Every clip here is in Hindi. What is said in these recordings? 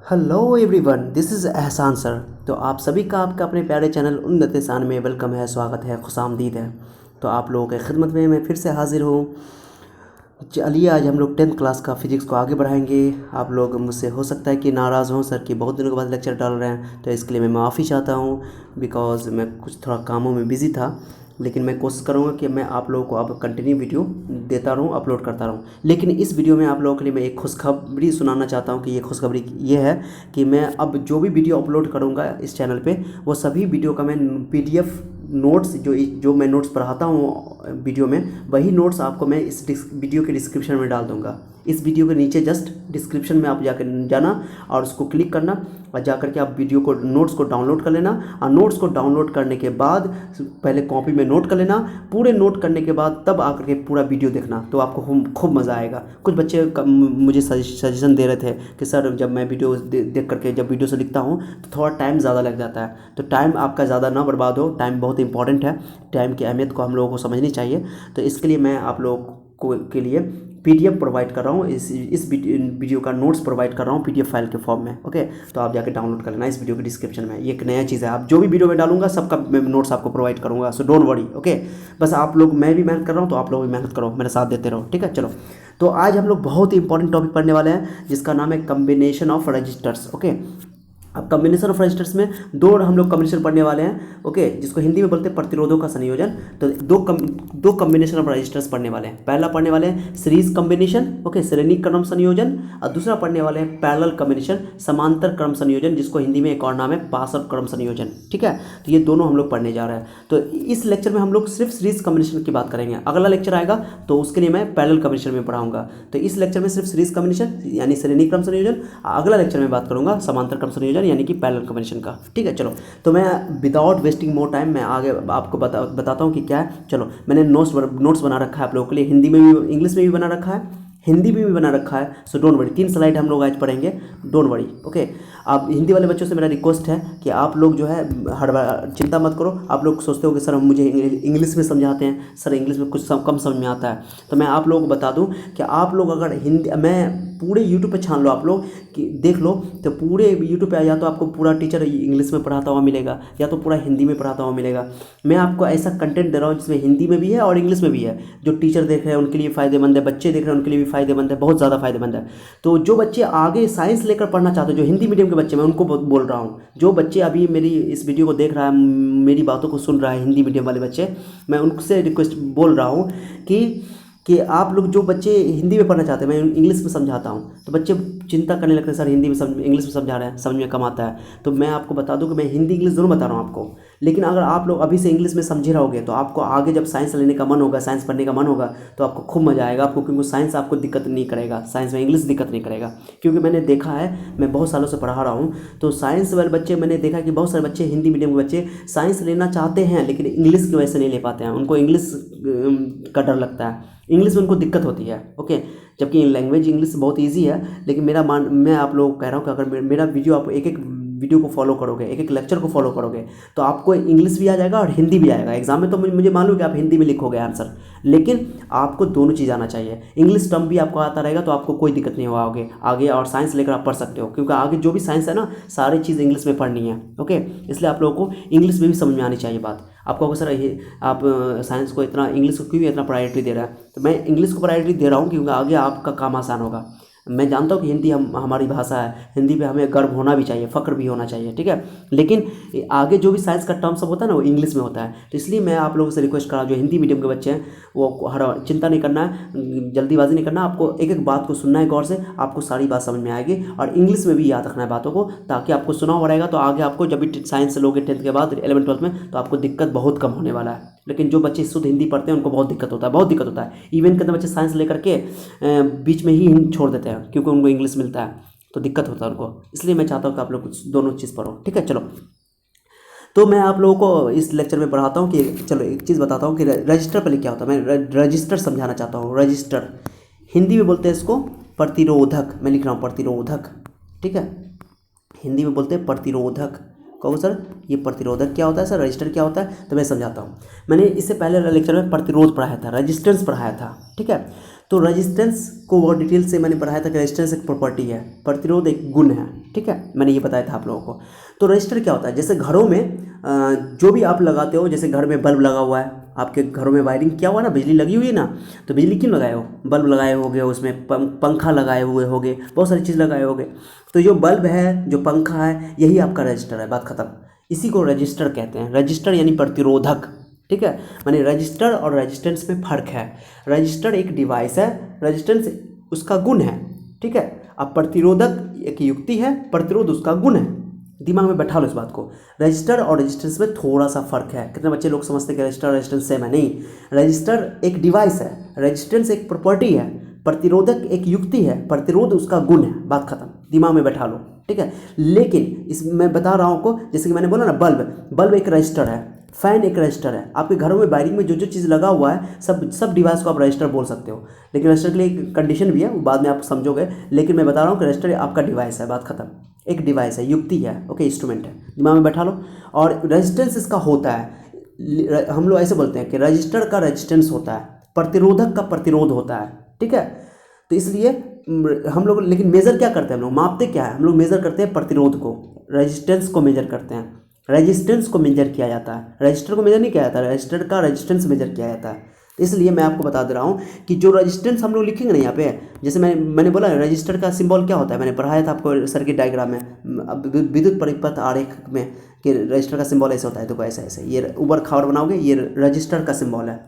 हेलो एवरीवन, दिस इज़ एहसान सर। तो आप सभी का आपका अपने प्यारे चैनल उन्नत इंसान में वेलकम है, स्वागत है, खुशामदीद है। तो आप लोगों के खिदमत में मैं फिर से हाज़िर हूँ। चलिए आज हम लोग 10th क्लास का फिजिक्स को आगे बढ़ाएंगे। आप लोग मुझसे हो सकता है कि नाराज़ हों सर कि बहुत दिनों के बाद लेक्चर डाल रहे हैं, तो इसके लिए मैं माफ़ी चाहता हूँ बिकॉज़ मैं कुछ थोड़ा कामों में बिज़ी था। लेकिन मैं कोशिश करूँगा कि मैं आप लोगों को अब कंटिन्यू वीडियो देता रहूँ, अपलोड करता रहूँ। लेकिन इस वीडियो में आप लोगों के लिए मैं एक खुशखबरी सुनाना चाहता हूँ कि ये खुशखबरी ये है कि मैं अब जो भी वीडियो अपलोड करूँगा इस चैनल पे, वो सभी वीडियो का मैं पीडीएफ नोट्स जो मैं नोट्स पढ़ाता हूँ वीडियो में, वही नोट्स आपको मैं इस वीडियो के डिस्क्रिप्शन में डाल दूँगा। इस वीडियो के नीचे जस्ट डिस्क्रिप्शन में आप जाकर जाना और उसको क्लिक करना और जाकर के आप वीडियो को नोट्स को डाउनलोड कर लेना। और नोट्स को डाउनलोड करने के बाद पहले कॉपी में नोट कर लेना, पूरे नोट करने के बाद तब आकर के पूरा वीडियो देखना, तो आपको खूब मज़ा आएगा। कुछ बच्चे मुझे सजेशन दे रहे थे कि सर जब मैं वीडियो देख करके जब वीडियो से लिखता हूँ तो थोड़ा टाइम ज़्यादा लग जाता है। तो टाइम आपका ज़्यादा ना बर्बाद हो, टाइम बहुत इंपॉर्टेंट है, टाइम की अहमियत को हम लोगों को समझनी चाहिए। तो इसके लिए मैं आप लोगों को के लिए पीडीएफ प्रोवाइड कर रहा हूँ, इस वीडियो का नोट्स प्रोवाइड कर रहा हूँ पीडीएफ फाइल के फॉर्म में। ओके, तो आप जाके डाउनलोड कर लेना इस वीडियो के डिस्क्रिप्शन में। ये एक नया चीज़ है, आप जो भी वीडियो में डालूंगा सबका मैं नोट्स आपको प्रोवाइड करूँगा, सो डोंट वरी। ओके, बस आप लोग, मैं भी मेहनत कर रहा हूँ तो आप लोग भी मेहनत करो, मेरे साथ देते रहो, ठीक है। चलो, तो आज हम लोग बहुत ही इंपॉर्टेंट टॉपिक पढ़ने वाले हैं जिसका नाम है कम्बिनेशन ऑफ रजिस्टर्स। ओके, अब कम्बिनेशन ऑफ रजिस्टर्स में दो हम लोग कम्बिनेशन पढ़ने वाले हैं। ओके, जिसको हिंदी में बोलते हैं प्रतिरोधों का संयोजन। तो दो कम्बिनेशन ऑफ रजिस्टर्स पढ़ने वाले हैं। पहला पढ़ने वाले हैं सीरीज कम्बिनेशन, ओके, श्रेणी क्रम संयोजन, और दूसरा पढ़ने वाले हैं पैरेलल कम्बिनेशन, समांतर क्रम संयोजन, जिसको हिंदी में एक और नाम है पार्श्व क्रम संयोजन। ठीक है, तो ये दोनों हम लोग पढ़ने जा रहे हैं। तो इस लेक्चर में हम लोग सिर्फ सीरीज कम्बिनेशन की बात करेंगे। अगला लेक्चर आएगा तो उसके लिए मैं पैरेलल कम्बिनेशन में पढ़ाऊंगा। तो इस लेक्चर में सिर्फ सीरीज कम्बिनेशन यानी श्रेणी क्रम संयोजन, अगला लेक्चर में बात करूंगा समांतर क्रम संयोजन यानी कि पैरेलल कम्बिनेशन का। ठीक है, चलो, तो मैं विदाउट वेस्टिंग मोर टाइम मैं आगे आपको बताता हूँ कि क्या है। चलो, मैंने नोट्स बना रखा है आप लोगों के लिए, हिंदी में भी इंग्लिश में भी बना रखा है, हिंदी में भी बना रखा है। सो डोंट वरी, 3 स्लाइड हम लोग आज पढ़ेंगे, डोंट वरी। ओके, अब हिंदी वाले बच्चों से मेरा रिक्वेस्ट है कि आप लोग जो है हर बार चिंता मत करो। आप लोग सोचते हो कि सर मुझे इंग्लिश में समझाते हैं, सर इंग्लिश में कुछ कम समझ में आता है, तो मैं आप लोगों को बता दूं कि आप लोग अगर हिंदी, मैं पूरे यूट्यूब पे छान लो, आप लोग कि देख लो, तो पूरे यूट्यूब पे या तो आपको पूरा टीचर इंग्लिश में पढ़ाता हुआ मिलेगा या तो पूरा हिंदी में पढ़ाता हुआ मिलेगा। मैं आपको ऐसा कंटेंट दे रहा हूँ जिसमें हिंदी में भी है और इंग्लिश में भी है। जो टीचर देख रहे हैं उनके लिए फ़ायदेमंद है, बच्चे देख रहे हैं उनके लिए भी फ़ायदेमंद है, बहुत ज़्यादा फ़ायदेमंद है। तो जो बच्चे आगे साइंस लेकर पढ़ना चाहते हैं, जो हिंदी मीडियम के बच्चे, मैं उनको बोल रहा हूँ, जो बच्चे अभी मेरी इस वीडियो को देख रहा है, मेरी बातों को सुन रहा है, हिंदी मीडियम वाले बच्चे, मैं उनसे रिक्वेस्ट बोल रहा हूँ कि आप लोग जो बच्चे हिंदी में पढ़ना चाहते हैं, मैं इंग्लिश में समझाता हूँ, तो बच्चे चिंता करने लगते हैं सर हिंदी में इंग्लिश में समझा रहे हैं, समझ में कम आता है। तो मैं आपको बता दूं कि मैं हिंदी इंग्लिश दोनों बता रहा हूँ आपको। लेकिन अगर आप लोग अभी से इंग्लिश में समझे रहोगे तो आपको आगे जब साइंस लेने का मन होगा, साइंस पढ़ने का मन होगा, तो आपको खूब मजा आएगा आपको, क्योंकि साइंस आपको दिक्कत नहीं करेगा, साइंस में इंग्लिश दिक्कत नहीं करेगा। क्योंकि मैंने देखा है, मैं बहुत सालों से पढ़ा रहा हूँ, तो साइंस वाले बच्चे, मैंने देखा कि बहुत सारे बच्चे हिंदी मीडियम के बच्चे साइंस लेना चाहते हैं लेकिन इंग्लिश की वजह से नहीं ले पाते हैं, उनको इंग्लिश का डर लगता है, इंग्लिश में उनको दिक्कत होती है। ओके, जबकि लैंग्वेज इंग्लिश बहुत इजी है। लेकिन मैं आप लोगों को कह रहा हूँ कि अगर मेरा वीडियो, आप एक एक वीडियो को फॉलो करोगे, एक एक लेक्चर को फॉलो करोगे, तो आपको इंग्लिश भी आ जाएगा और हिंदी भी आएगा। एग्जाम में तो मुझे मालूम है कि आप हिंदी में लिखोगे आंसर, लेकिन आपको दोनों चीज़ आना चाहिए। इंग्लिश टर्म भी आपको आता रहेगा तो आपको कोई दिक्कत नहीं होगा आगे, और साइंस लेकर आप पढ़ सकते हो, क्योंकि आगे जो भी साइंस है ना, सारी चीज़ इंग्लिश में पढ़नी है। ओके, इसलिए आप लोगों को इंग्लिश में भी समझ में आनी चाहिए बात। आपको अगर सर ये आप साइंस को इतना, इंग्लिश को क्यों इतना प्रायोरिटी दे रहा है, तो मैं इंग्लिश को प्रायोरिटी दे रहा हूँ क्योंकि आगे आपका काम आसान होगा। मैं जानता हूँ कि हिंदी हमारी भाषा है, हिंदी पे हमें गर्व होना भी चाहिए, फ़ख्र भी होना चाहिए, ठीक है। लेकिन आगे जो भी साइंस का टर्म सब होता है ना, वो इंग्लिश में होता है। तो इसलिए मैं आप लोगों से रिक्वेस्ट कर रहा हूँ, जो हिंदी मीडियम के बच्चे हैं वो हर चिंता नहीं करना है, जल्दीबाजी नहीं करना, आपको एक एक बात को सुनना है गौर से, आपको सारी बात समझ में आएगी। और इंग्लिश में भी याद रखना है बातों को, ताकि आपको सुना हुआ रहेगा तो आगे आपको जब भी साइंस लोगे 10th के बाद 11th 12th में, तो आपको दिक्कत बहुत कम होने वाला है। लेकिन जो बच्चे शुद्ध हिंदी पढ़ते हैं उनको बहुत दिक्कत होता है, बहुत दिक्कत होता है। इवन के अंदर बच्चे साइंस लेकर के बीच में ही छोड़ देते हैं क्योंकि उनको इंग्लिश मिलता है, तो दिक्कत होता है उनको। इसलिए मैं चाहता हूँ कि आप लोग दोनों चीज़ पढ़ो, ठीक है। चलो, तो मैं आप लोगों को इस लेक्चर में पढ़ाता हूँ कि, चलो एक चीज़ बताता हूँ कि रजिस्टर पहले क्या होता है। मैं रजिस्टर समझाना चाहता हूँ। रजिस्टर हिंदी में बोलते हैं इसको प्रतिरोधक, मैं लिख रहा हूँ प्रतिरोधक, ठीक है। हिंदी में बोलते हैं प्रतिरोधक। कहो सर ये प्रतिरोधक क्या होता है, सर रजिस्टर क्या होता है, तो मैं समझाता हूँ। मैंने इससे पहले लेक्चर में प्रतिरोध पढ़ाया था, रेजिस्टेंस पढ़ाया था, ठीक है। तो रेजिस्टेंस को बहुत डिटेल से मैंने पढ़ाया था कि रेजिस्टेंस एक प्रॉपर्टी है, प्रतिरोध एक गुण है। ठीक है, मैंने ये बताया था आप लोगों को। तो रजिस्टर क्या होता है, जैसे घरों में जो भी आप लगाते हो, जैसे घर में बल्ब लगा हुआ है, आपके घरों में वायरिंग किया हुआ है ना, बिजली लगी हुई है ना, तो बिजली क्यों लगाए हो, बल्ब लगाए होगे, उसमें पंखा लगाए हुए होगे, बहुत सारी चीज़ लगाए होगे। तो जो बल्ब है, जो पंखा है, यही आपका रजिस्टर है, बात खत्म। इसी को रजिस्टर कहते हैं। रजिस्टर यानी प्रतिरोधक, ठीक है। माने रजिस्टर और रेजिस्टेंस में फ़र्क है। रजिस्टर एक डिवाइस है, रेजिस्टेंस उसका गुण है, ठीक है। अब प्रतिरोधक एक युक्ति है, प्रतिरोध उसका गुण है। दिमाग में बैठा लो इस बात को। रजिस्टर और रेजिस्टेंस में थोड़ा सा फर्क है। कितने बच्चे लोग समझते हैं कि रजिस्टर और रेजिस्टेंस सेम है? नहीं, रजिस्टर एक डिवाइस है, रेजिस्टेंस एक प्रॉपर्टी है, प्रतिरोधक एक युक्ति है, प्रतिरोध उसका गुण है, बात खत्म। दिमाग में बैठा लो, ठीक है। लेकिन इस मैं बता रहा हूँ आपको, जैसे कि मैंने बोला ना, बल्ब एक रजिस्टर है, फैन एक रजिस्टर है। आपके घरों में वायरिंग में जो जो चीज़ लगा हुआ है, सब डिवाइस को आप रजिस्टर बोल सकते हो। लेकिन रजिस्टर के लिए एक कंडीशन भी है, वो बाद में आप समझोगे। लेकिन मैं बता रहा हूँ कि रजिस्टर आपका डिवाइस है, बात खत्म। एक डिवाइस है, युक्ति है, ओके, इंस्ट्रूमेंट है, दिमाग में बैठा लो। और रेजिस्टेंस इसका होता है, हम लोग ऐसे बोलते हैं कि रजिस्टर का रेजिस्टेंस होता है, प्रतिरोधक का प्रतिरोध होता है, ठीक है। तो इसलिए हम लोग, लेकिन मेज़र क्या करते हैं हम लोग, मापते क्या है, हम लोग मेज़र करते हैं प्रतिरोध को, रेजिस्टेंस को मेजर करते हैं। रेजिस्टेंस को मेजर किया जाता है, रजिस्टर को मेजर नहीं किया जाता, रजिस्टर का रेजिस्टेंस मेजर किया जाता है। इसलिए मैं आपको बता दे रहा हूँ कि जो रेजिस्टेंस हम लोग लिखेंगे ना यहाँ पे, जैसे मैंने बोला रजिस्टर का सिंबल क्या होता है, मैंने पढ़ाया था आपको सर्किट डायग्राम में, विद्युत परिपथ आरेख में, कि रजिस्टर का सिंबल ऐसे होता है। तो ऐसे ऐसे ये ऊपर खावर बनाओगे, ये रजिस्टर का सिंबल है।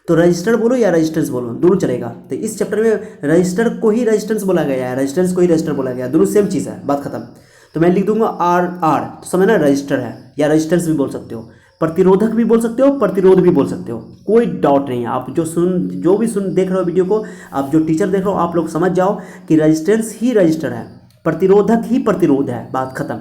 तो रजिस्टर बोलो या रेजिस्टेंस बोलो, दोनों चलेगा। तो इस चैप्टर में रजिस्टर को ही रेजिस्टेंस बोला गया है, रेजिस्टेंस को ही रजिस्टर बोला गया है, दोनों सेम चीज़ है, बात खत्म। तो मैं लिख दूंगा आर, तो समझना रजिस्टर है, या रेजिस्टेंस भी बोल सकते हो, प्रतिरोधक भी बोल सकते हो, प्रतिरोध भी बोल सकते हो, कोई डाउट नहीं है। आप जो भी देख रहे हो वीडियो को, आप जो टीचर देख रहे हो, आप लोग समझ जाओ कि रेजिस्टेंस ही रजिस्टर है, प्रतिरोधक ही प्रतिरोध है, बात खत्म।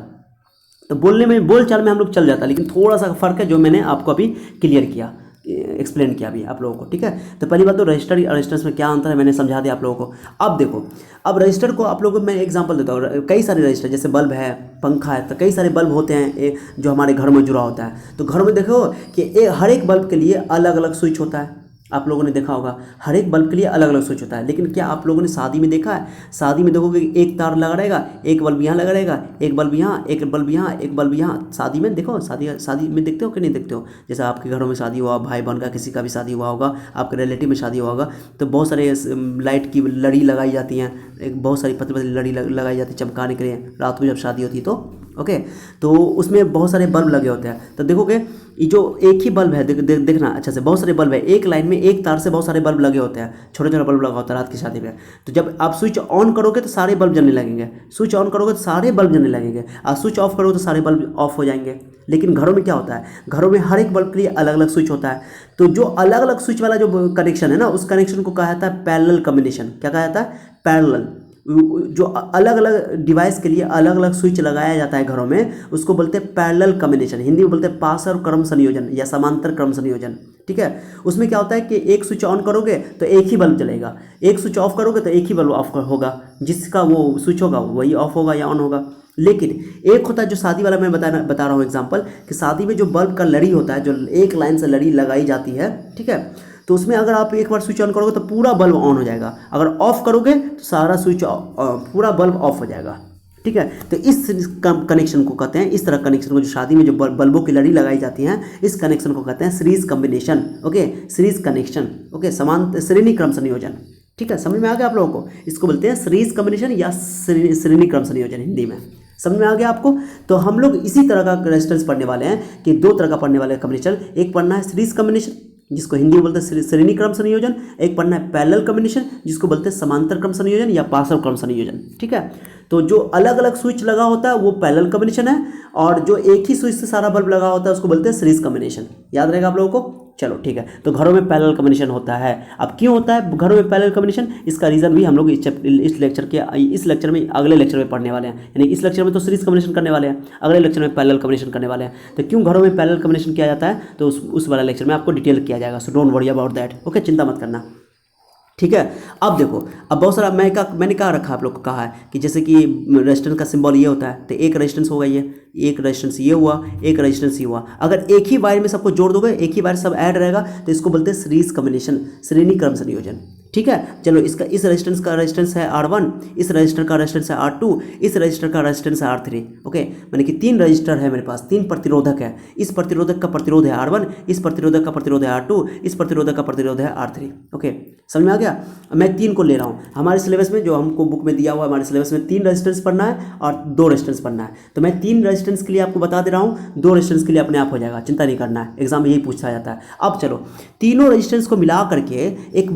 तो बोलने में, बोल चाल में हम लोग चल जाता है, लेकिन थोड़ा सा फर्क है जो मैंने आपको अभी क्लियर किया, एक्सप्लेन किया अभी आप लोगों को, ठीक है। तो पहली बात तो रजिस्टर और रेजिस्टेंस में क्या अंतर है मैंने समझा दिया आप लोगों को। अब देखो, अब रजिस्टर को आप लोगों को मैं एग्जांपल देता हूँ। कई सारे रजिस्टर, जैसे बल्ब है, पंखा है, तो कई सारे बल्ब होते हैं जो हमारे घर में जुड़ा होता है। तो घर में देखो कि हर एक बल्ब के लिए अलग अलग स्विच होता है, आप लोगों ने देखा होगा, हर एक बल्ब के लिए अलग अलग स्विच होता है। लेकिन क्या आप लोगों ने शादी में देखा है? शादी में देखोगे एक तार लगा रहेगा, एक बल्ब यहाँ लगा रहेगा, एक बल्ब यहाँ, एक बल्ब यहाँ, एक बल्ब यहाँ। शादी में देखो, शादी में देखते हो कि नहीं देखते हो? जैसे आपके घरों में शादी हुआ, भाई बहन का किसी का भी शादी हुआ होगा, आपके रिलेटिव में शादी हुआ होगा, तो बहुत सारे लाइट की लड़ी लगाई जाती हैं, एक बहुत सारी पतली पतली लड़ी लगाई जाती है चमकाने के लिए, रात को जब शादी होती है तो, ओके। तो उसमें बहुत सारे बल्ब लगे होते हैं। तो देखोगे ये जो एक ही बल्ब है, देखना अच्छा से, बहुत सारे बल्ब है, एक लाइन में एक तार से बहुत सारे बल्ब लगे होते हैं, छोटे छोटे बल्ब लगा होता है रात की शादी में। तो जब आप स्विच ऑन करोगे तो सारे बल्ब जलने लगेंगे, स्विच ऑन करोगे तो सारे बल्ब जलने लगेंगे, और स्विच ऑफ करोगे तो सारे बल्ब ऑफ हो जाएंगे। लेकिन घरों में क्या होता है, घरों में हर एक बल्ब के लिए अलग अलग स्विच होता है। तो जो अलग अलग स्विच वाला जो कनेक्शन है ना, उस कनेक्शन को कहा जाता है पैरेलल कॉम्बिनेशन। क्या कहा जाता है? पैरेलल। जो अलग अलग डिवाइस के लिए अलग अलग स्विच लगाया जाता है घरों में, उसको बोलते हैं पैरेलल कॉम्बिनेशन। हिंदी में बोलते हैं पार्श्व क्रम संयोजन या समांतर क्रम संयोजन, ठीक है। उसमें क्या होता है कि एक स्विच ऑन करोगे तो एक ही बल्ब जलेगा, एक स्विच ऑफ करोगे तो एक ही बल्ब ऑफ होगा, जिसका वो स्विच होगा वही ऑफ होगा या ऑन होगा। लेकिन एक होता है जो शादी वाला, मैं बता रहा हूँ एग्जाम्पल, कि शादी में जो बल्ब का लड़ी होता है, जो एक लाइन से लड़ी लगाई जाती है, ठीक है। तो उसमें अगर आप एक बार स्विच ऑन करोगे तो पूरा बल्ब ऑन हो जाएगा, अगर ऑफ करोगे तो सारा स्विच पूरा बल्ब ऑफ हो जाएगा, ठीक है। तो इस कनेक्शन को कहते हैं, इस तरह कनेक्शन को, जो शादी में जो बल्बों की लड़ी लगाई जाती हैं, इस कनेक्शन को कहते हैं series combination, okay, series connection, okay, समांतर श्रेणी क्रम संयोजन, ठीक है। समझ में आ गया आप लोगों को? इसको बोलते हैं सीरीज कॉम्बिनेशन या श्रेणी क्रम संयोजन हिंदी में। समझ में आ गया आपको? तो हम लोग इसी तरह का रेजिस्टेंस पढ़ने वाले हैं कि दो तरह का पढ़ने वाले कॉम्बिनेशन। एक पढ़ना है सीरीज कॉम्बिनेशन, जिसको हिंदी में बोलते हैं श्रेणी क्रम संयोजन। एक पढ़ना है पैरेलल कॉम्बिनेशन, जिसको बोलते हैं समांतर क्रम संयोजन या पार्श्व क्रम संयोजन, ठीक है। तो जो अलग अलग स्विच लगा होता है वो पैरेलल कॉम्बिनेशन है, और जो एक ही स्विच से सारा बल्ब लगा होता है उसको बोलते हैं सीरीज कॉम्बिनेशन। याद रहेगा आप लोगों को? चलो ठीक है। तो घरों में पैरेलल कॉम्बिनेशन होता है। अब क्यों होता है घरों में पैरेलल कॉम्बिनेशन? इसका रीज़न भी हम लोग इस लेक्चर में, अगले लेक्चर में पढ़ने वाले हैं। यानी इस लेक्चर में तो सीरीज कॉम्बिनेशन करने वाले हैं, अगले लेक्चर में पैरेलल कॉम्बिनेशन करने वाले हैं। तो क्यों घरों में पैरेलल कॉम्बिनेशन किया जाता है, तो उस वाला लेक्चर में आपको डिटेल किया जाएगा। So don't worry about that, okay, चिंता मत करना, ठीक है। अब देखो, अब बहुत सारा मैंने कहा रखा आप लोग को कहा है कि जैसे कि रेजिस्टेंस का सिंबल ये होता है, तो एक रेजिस्टेंस होगा ये, एक रेजिस्टेंस ये हुआ, एक रेजिस्टेंस ये हुआ। अगर एक ही वायर में सबको जोड़ दोगे, एक ही वायर सब ऐड रहेगा, तो इसको बोलते हैं सीरीज कॉम्बिनेशन, श्रेणी क्रम संयोजन। ठीक है। चलो इसका इस रेजिस्टेंस का रेजिस्टेंस है R1, इस रजिस्टर का रेजिस्टेंस है R2, इस रजिस्टर का रेजिस्टेंस है R3। ओके, मैंने कि 3 रजिस्टर है मेरे पास, 3 प्रतिरोधक है। इस प्रतिरोधक का प्रतिरोध है R1, इस प्रतिरोधक का प्रतिरोध है R2, इस प्रतिरोधक का प्रतिरोध है R3। ओके, समझ में आ गया। मैं 3 को ले रहा हूँ। हमारे सिलेबस में जो हमको बुक में दिया हुआ है, हमारे सिलेबस में 3 रेजिस्टेंस पढ़ना है और 2 रेजिस्टेंस पढ़ना है। तो मैं 3 रेजिस्टेंस के लिए आपको बता दे रहा हूँ, 2 रेजिस्टेंस के लिए अपने आप हो जाएगा, चिंता नहीं करना है, एग्जाम में यही पूछा जाता है। अब चलो तीनों रेजिस्टेंस को मिला करके एक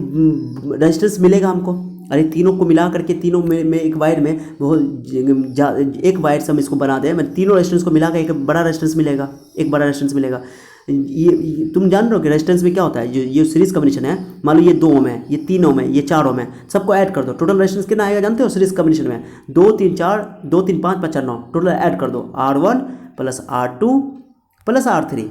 रेजिस्टेंस मिलेगा हमको। अरे तीनों को मिला करके तीनों में एक वायर में वो एक वायर से हम इसको बना दें, मैं तीनों रेजिस्टेंस को मिला कर एक बड़ा रेजिस्टेंस मिलेगा, एक बड़ा रेजिस्टेंस मिलेगा। ये तुम जान रहे हो कि रेजिस्टेंस में क्या होता है, ये सीरीज कॉम्बिनेशन है, मान लो ये 2 ओम है, ये 3 ओम है, ये 4 ओम है, सबको ऐड कर दो, टोटल रेजिस्टेंस कितना आएगा जानते हो सीरीज कॉम्बिनेशन में? 2 3 4, 2 3 5 5 4 9, टोटल ऐड कर दो R1 plus R2 plus R3,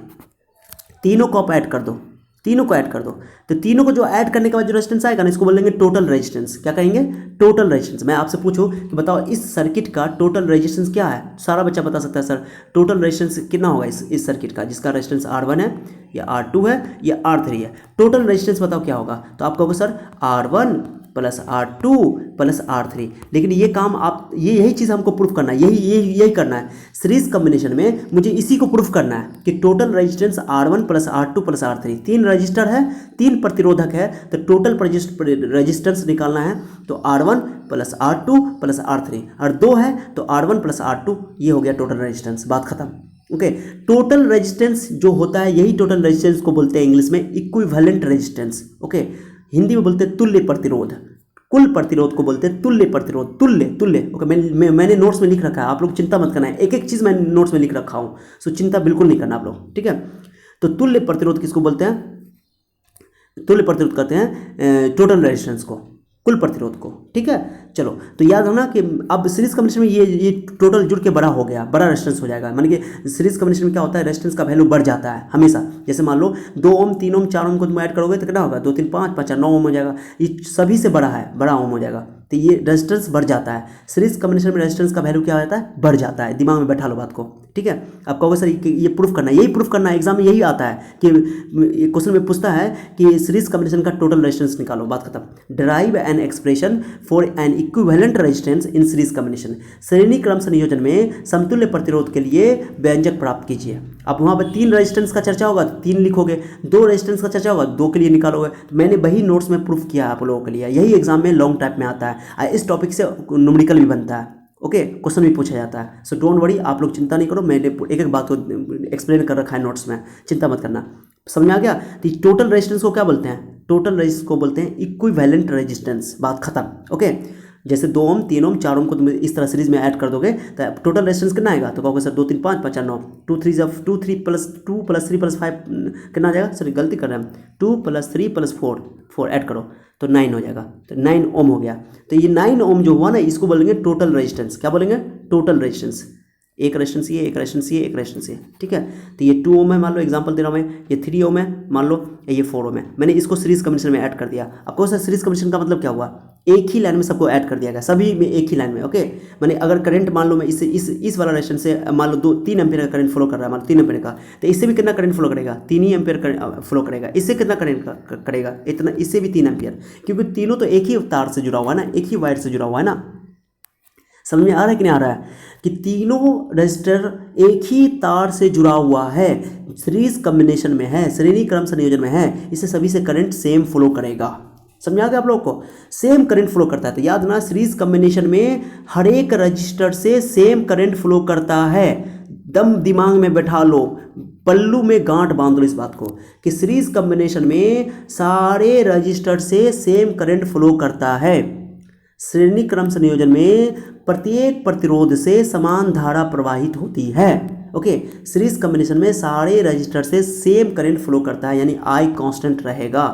तीनों को आप ऐड कर दो, तीनों को ऐड कर दो। तो तीनों को जो ऐड करने के बाद जो रेजिस्टेंस आएगा ना, इसको बोलेंगे टोटल रेजिस्टेंस। क्या कहेंगे? Total resistance. मैं आपसे पूछूं कि बताओ इस सर्किट का टोटल रेजिस्टेंस क्या है, सारा बच्चा बता सकता है सर टोटल रेजिस्टेंस कितना होगा इस सर्किट का, जिसका रेजिस्टेंस R1 है या R2 है या R3 है। टोटल रेजिस्टेंस बताओ क्या होगा? तो आप कहोगे sir R1 plus R2 plus R3। लेकिन ये काम आप यही चीज़ हमको प्रूफ करना है, यही करना है सीरीज कॉम्बिनेशन में। मुझे इसी को प्रूफ करना है कि total resistance R1 plus R2 plus R3, 3 register है, 3 प्रतिरोधक है, तो टोटल रेजिस्टेंस निकालना है। तो R1 plus R2 plus R3, और 2 है तो R1 प्लस R2, ये हो गया टोटल रेजिस्टेंस, बात खत्म। ओके, टोटल रेजिस्टेंस जो होता है यही टोटल रेजिस्टेंस को बोलते हैं इंग्लिश में इक्विवेलेंट रेजिस्टेंस। ओके, हिंदी में बोलते हैं तुल्य प्रतिरोध। कुल प्रतिरोध को बोलते हैं तुल्य प्रतिरोध, तुल्य। ओके, मैंने नोट्स में लिख रखा है, आप लोग चिंता मत करना है, एक एक चीज़ मैंने नोट्स में लिख रखा हूँ, सो चिंता बिल्कुल नहीं करना आप लोग, ठीक है। तो तुल्य प्रतिरोध किसको बोलते हैं? तुल्य प्रतिरोध कहते हैं टोटल रेजिस्टेंस को, कुल प्रतिरोध को, ठीक है। चलो, तो याद रखना कि अब सीरीज कॉम्बिनेशन में ये टोटल जुड़ के बड़ा हो गया, बड़ा रेजिस्टेंस हो जाएगा। माने कि सीरीज कॉम्बिनेशन में क्या होता है, रेजिस्टेंस का वैल्यू बढ़ जाता है हमेशा। जैसे मान लो 2 ओम 3 ओम 4 ओम को तुम ऐड करोगे तो कितना होगा, 2 3 5 5 9 ओम हो जाएगा, ये सभी से बड़ा है, बड़ा ओम हो जाएगा, तो ये रेजिस्टेंस बढ़ जाता है। सीरीज कॉम्बिनेशन में रेजिस्टेंस का वैल्यू क्या होता है, बढ़ जाता है। दिमाग में बैठा लो बात को, ठीक है। आप कहोगे सर ये प्रूफ करना है, यही प्रूफ करना है, एग्जाम में यही आता है कि क्वेश्चन में पूछता है कि सीरीज कॉम्बिनेशन का टोटल रेजिस्टेंस निकालो, बात खत्म। Derive N expression for an equivalent resistance in series combination. श्रेणी क्रम संयोजन में समतुल्य प्रतिरोध के लिए व्यंजक प्राप्त कीजिए। अब वहाँ पर 3 रेजिस्टेंस का चर्चा होगा तो 3 लिखोगे, 2 रेजिस्टेंस का चर्चा होगा 2 के लिए निकालोगे। तो मैंने वही नोट्स में प्रूफ किया आप लोगों के लिए, यही एग्जाम में लॉन्ग टाइप में आता है, इस टॉपिक से न्यूमेरिकल भी बनता है। ओके, क्वेश्चन भी पूछा जाता है। सो डोंट वरी, आप लोग चिंता नहीं करो, मैंने एक एक बात को एक्सप्लेन कर रखा है नोट्स में, चिंता मत करना। समझ में आ गया? तो टोटल रेजिस्टेंस को क्या बोलते हैं? टोटल रेजिस्टेंस को बोलते हैं इक्विवेलेंट रेजिस्टेंस, बात खत्म। ओके, जैसे 2 ओम 3 ओम 4 ओम को तुम इस तरह सीरीज में ऐड कर दोगे तो टोटल रेजिस्टेंस कितना आएगा? तो कहोगे सर 2 3 5 5 9, 2 3 प्लस 2 प्लस 3 प्लस 5 कितना आ जाएगा? सॉरी गलती कर रहे हैं, 2 प्लस 3 प्लस 4 ऐड करो तो 9 हो जाएगा, तो 9 ओम हो गया। तो ये 9 ओम जो हुआ ना, इसको बोलेंगे टोटल रेजिस्टेंस। क्या बोलेंगे? Total resistance. एक रेजिस्टेंस ये, एक रेजिस्टेंस ये, एक रेजिस्टेंस ये, ठीक है। तो ये 2 ओम है, मान लो एग्जांपल दे रहा हूँ मैं, ये 3 ओम है मान लो, ये 4 ओम है, मैंने इसको सीरीज कॉम्बिनेशन में ऐड कर दिया। आपको सर सीरीज कॉम्बिनेशन का मतलब क्या हुआ? एक ही लाइन में सबको ऐड कर दिया गया, सभी में एक ही लाइन में। ओके, मैंने अगर करंट मान लो मैं इस वाला रेजिस्टेंस से मान लो 3 एम्पीयर का करंट फ्लो कर रहा है, मान लो 3 एम्पीयर का, तो इससे भी कितना करंट फ्लो करेगा? 3 ही एम्पीयर फ्लो करेगा। इससे कितना करंट करेगा? इतना, इससे भी 3 एम्पीयर, क्योंकि तीनों तो एक ही तार से जुड़ा हुआ है ना, एक ही वायर से जुड़ा हुआ है ना। समझ में आ रहा है कि नहीं आ रहा है कि तीनों रजिस्टर एक ही तार से जुड़ा हुआ है, सीरीज कॉम्बिनेशन में है, श्रेणी क्रम संयोजन में है, इससे सभी से करंट सेम फ्लो करेगा। समझ आ गया आप लोगों को? सेम करंट फ्लो करता है। तो याद ना, सीरीज कॉम्बिनेशन में हर एक रजिस्टर से सेम करंट फ्लो करता है। दम दिमाग में बैठा लो, पल्लू में गांठ बांध लो इस बात को कि सीरीज कॉम्बिनेशन में सारे रजिस्टर से सेम करंट फ्लो करता है। श्रेणी क्रम संयोजन में प्रत्येक प्रतिरोध से समान धारा प्रवाहित होती है। ओके, सीरीज कॉम्बिनेशन में सारे रजिस्टर से सेम करंट फ्लो करता है, यानी I कांस्टेंट रहेगा,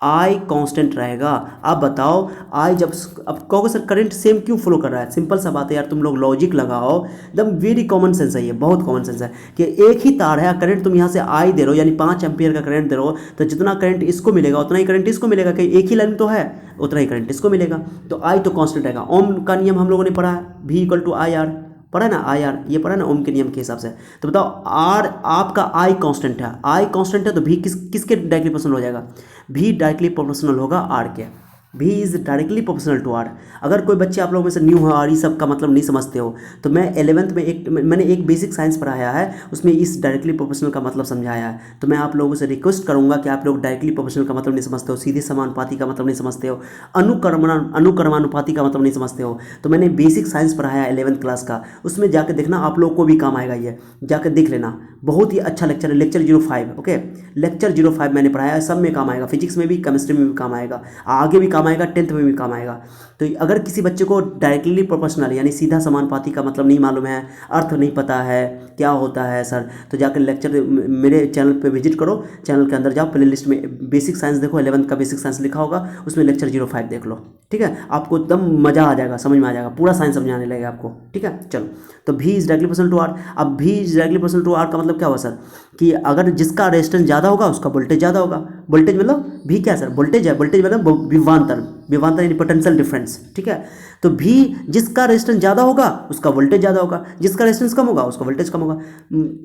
I कांस्टेंट रहेगा। आप बताओ I जब, अब कहोगे सर करंट सेम क्यों फ्लो कर रहा है? सिंपल सा बात है यार, तुम लोग लॉजिक लगाओ, एकदम वेरी कॉमन सेंस है, ये बहुत कॉमन सेंस है कि एक ही तार है, करंट तुम यहाँ से I दे रहे हो, यानी 5 एम्पीयर का करंट दे रहे हो, तो जितना करंट इसको मिलेगा उतना ही करंट इसको मिलेगा, कि एक ही लाइन तो है, उतना ही करंट इसको मिलेगा, तो I तो कांस्टेंट रहेगा। ओम का नियम हम लोगों ने पढ़ा है, V = IR, पढ़ा है ना, IR, ये पढ़ा है ना ओम के नियम के हिसाब से। तो बताओ R आपका I कांस्टेंट है, तो V किसके डायरेक्टली प्रोपोर्शनल हो जाएगा? V डायरेक्टली प्रोपोर्शनल होगा R के, V is directly proportional to R. अगर कोई बच्चे आप लोगों में से न्यू हो और ये सब का मतलब नहीं समझते हो, तो मैं 11th में मैंने एक बेसिक साइंस पढ़ाया है, उसमें इस डायरेक्टली प्रोपोर्शनल का मतलब समझाया है। तो मैं आप लोगों से रिक्वेस्ट करूंगा कि आप लोग डायरेक्टली प्रोपोर्शनल का मतलब नहीं समझते हो, सीधे समानुपाती का मतलब नहीं समझते हो, अनुक्रमानुपाती का मतलब नहीं समझते हो, तो मैंने बेसिक साइंस पढ़ाया है 11th क्लास का, उसमें जाकर देखना, आप लोग को भी काम आएगा, ये जाकर देख लेना। बहुत ही अच्छा लेक्चर है, लेक्चर 05। ओके, लेक्चर 05 मैंने पढ़ाया है, सब में काम आएगा, फिजिक्स में भी, केमिस्ट्री में भी काम आएगा, आगे भी काम आएगा, 10th में भी काम आएगा। तो अगर किसी बच्चे को डायरेक्टली प्रोपोर्शनल यानी सीधा समानुपाती का मतलब नहीं मालूम है, अर्थ नहीं पता है क्या होता है सर, तो जाकर लेक्चर मेरे चैनल पे विजिट करो, चैनल के अंदर जाओ, प्ले लिस्ट में बेसिक साइंस देखो, 11th का बेसिक साइंस लिखा होगा, उसमें लेक्चर 05 देख लो। ठीक है, आपको एकदम मज़ा आ जाएगा, समझ में आ जाएगा, पूरा साइंस समझाने लगेगा आपको। ठीक है, चलो, तो V is directly proportional to R. अब V is directly proportional to R का मतलब क्या हुआ सर, कि अगर जिसका रेजिस्टेंस ज़्यादा होगा उसका वोल्टेज ज़्यादा होगा। वोल्टेज मतलब भी क्या सर, वोल्टेज है, वोल्टेज मतलब विभवांतर, विभवांतर यानी पोटेंशियल डिफरेंस। ठीक है, तो भी जिसका रेजिस्टेंस ज़्यादा होगा उसका वोल्टेज ज़्यादा होगा, जिसका रेजिस्टेंस कम होगा उसका वोल्टेज कम होगा।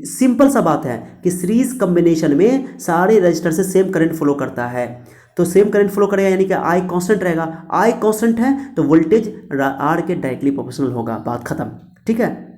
सिंपल सा बात है कि सीरीज कॉम्बिनेशन में सारे रजिस्टर से सेम करंट फ्लो करता है, तो सेम करंट फ्लो करेगा, यानी कि आई कांस्टेंट रहेगा। आई कांस्टेंट है तो वोल्टेज आर के डायरेक्टली प्रोपोर्शनल होगा, बात खत्म। ठीक है,